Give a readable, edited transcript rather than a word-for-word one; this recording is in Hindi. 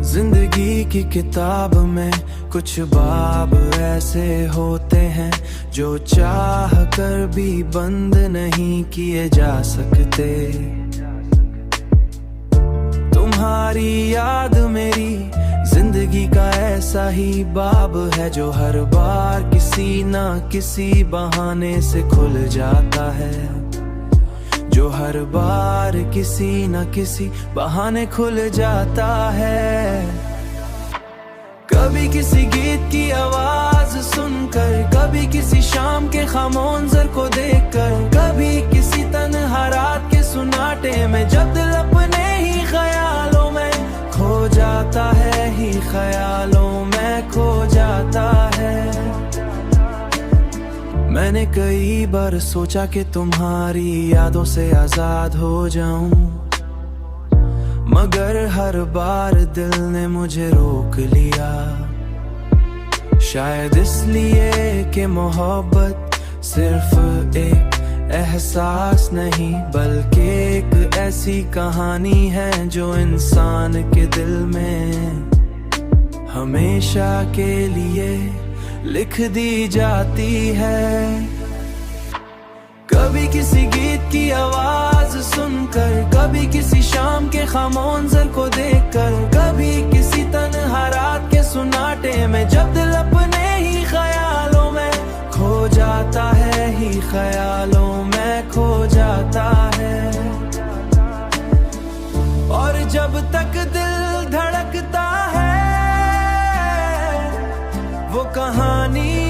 जिंदगी की किताब में कुछ बाब ऐसे होते हैं जो चाह कर भी बंद नहीं किए जा सकते। तुम्हारी याद मेरी जिंदगी का ऐसा ही बाब है जो हर बार किसी ना किसी बहाने से खुल जाता है, जो हर बार किसी न किसी बहाने खुल जाता है। कभी किसी गीत की आवाज सुनकर, कभी किसी शाम के खामोंजर को देखकर, कभी किसी तन्हा रात के सुनाटे में जब दिल अपने ही ख्यालों में खो जाता है, ही ख्यालों में खो जाता है। मैंने कई बार सोचा कि तुम्हारी यादों से आजाद हो जाऊं, मगर हर बार दिल ने मुझे रोक लिया। शायद इसलिए कि मोहब्बत सिर्फ एक एहसास नहीं बल्कि एक ऐसी कहानी है जो इंसान के दिल में हमेशा के लिए लिख दी जाती है। कभी किसी गीत की आवाज सुनकर, कभी किसी शाम के खामोंजर को देखकर, कभी किसी तन्हा रात के सुनाटे में जब दिल अपने ही ख्यालों में खो जाता है, ही ख्यालों में खो जाता है। और जब तक दिल धड़कता है वो कहानी